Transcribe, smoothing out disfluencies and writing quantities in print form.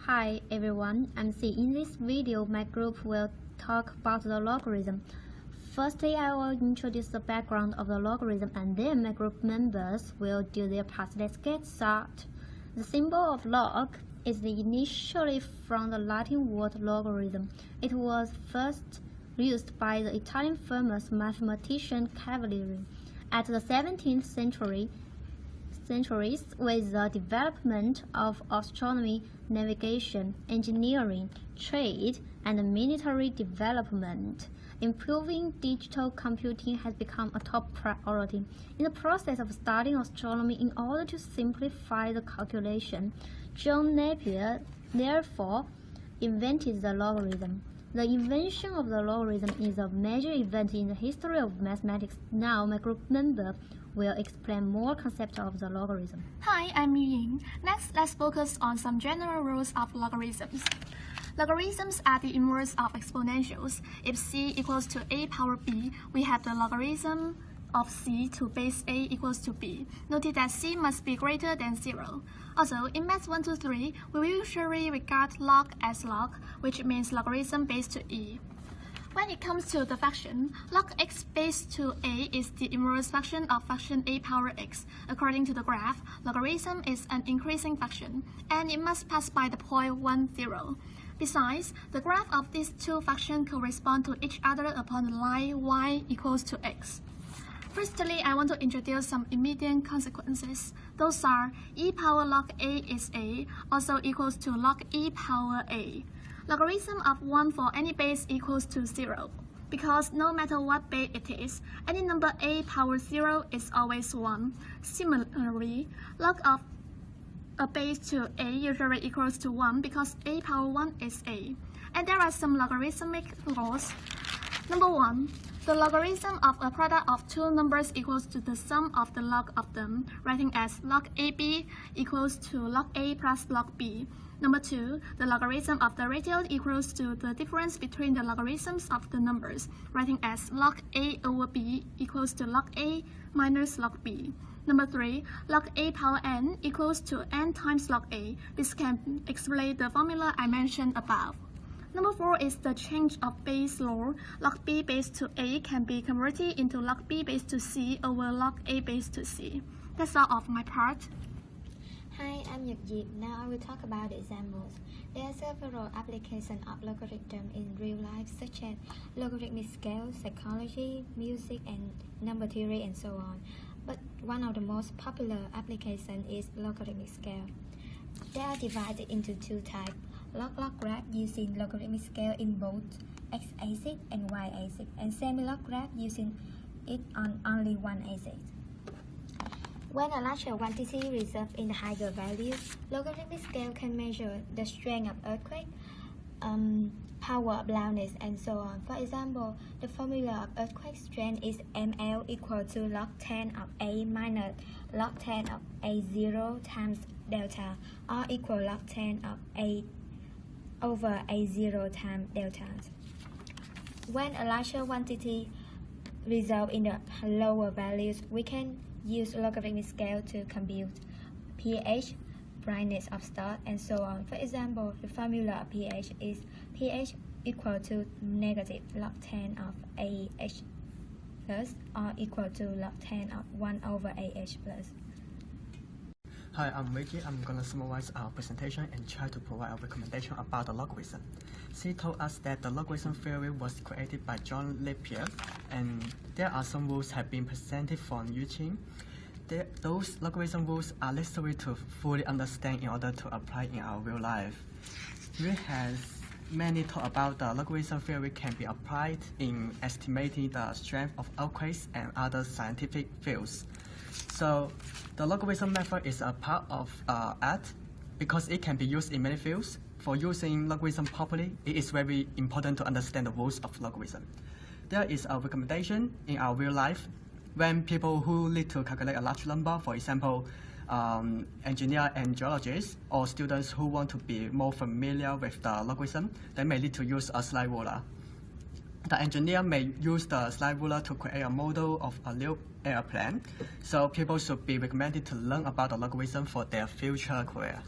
Hi everyone, I'm C. In this video, my group will talk about the logarithm. Firstly, I will introduce the background of the logarithm and then my group members will do their part. Let's get started. The symbol of log is initially from the Latin word logarithm. It was first used by the Italian famous mathematician Cavalieri. At the 17th centuries, with the development of astronomy, navigation, engineering, trade, and military development, improving digital computing has become a top priority. In the process of studying astronomy in order to simplify the calculation, John Napier therefore invented the logarithm. The invention of the logarithm is a major event in the history of mathematics. Now, my group member will explain more concepts of the logarithm. Hi, I'm Ying. Next, let's focus on some general rules of logarithms. Logarithms are the inverse of exponentials. If c equals to a power b, we have the logarithm of c to base a equals to b. Note that c must be greater than 0. Also, in MATH123, we usually regard log as log, which means logarithm base to e. When it comes to the function, log x base to a is the inverse function of function a power x. According to the graph, logarithm is an increasing function, and it must pass by the point 1, 0. Besides, the graph of these two functions correspond to each other upon the line y equals to x. Firstly, I want to introduce some immediate consequences. Those are e power log a is a, also equals to log e power a. Logarithm of 1 for any base equals to 0, because no matter what base it is, any number a power 0 is always 1. Similarly, log of a base to a usually equals to 1 because a power 1 is a. And there are some logarithmic laws. Number 1. The logarithm of a product of two numbers equals to the sum of the log of them, writing as log ab equals to log a plus log b. Number 2. The logarithm of the radial equals to the difference between the logarithms of the numbers, writing as log a over b equals to log a minus log b. Number 3. Log a power n equals to n times log a. This can explain the formula I mentioned above. Number 4 is the change of base law. Log b base to a can be converted into log b base to c over log a base to c. That's all of my part. Hi, I'm Yuk. Now I will talk about the examples. There are several applications of logarithm in real life, such as logarithmic scale, psychology, music, and number theory, and so on. But one of the most popular applications is logarithmic scale. They are divided into two types: log-log graph using logarithmic scale in both x-axis and y-axis, and semi-log graph using it on only one axis. When a larger quantity resides in the higher value, logarithmic scale can measure the strength of earthquake, power of loudness, and so on. For example, the formula of earthquake strength is ml equal to log 10 of a minus log 10 of a0 times delta, or equal log 10 of a over a0 times delta. When a larger quantity results in the lower values, we can use logarithmic scale to compute pH, brightness of star, and so on. For example, the formula of pH is pH equal to negative log 10 of AH plus, or equal to log 10 of 1 over AH plus. Hi, I'm Vicky. I'm going to summarize our presentation and try to provide a recommendation about the logarithm. She told us that the logarithm theory was created by John Napier, and there are some rules have been presented from Eugene. Those logarithm rules are necessary to fully understand in order to apply in our real life. We have many talk about the logarithm theory can be applied in estimating the strength of earthquakes and other scientific fields. So the logarithm method is a part of art because it can be used in many fields. For using logarithm properly, it is very important to understand the rules of logarithm. There is a recommendation in our real life when people who need to calculate a large number, for example, engineer and geologists, or students who want to be more familiar with the logarithm, they may need to use a slide ruler. The engineer may use the slide ruler to create a model of a new airplane, so people should be recommended to learn about the logarithm for their future career.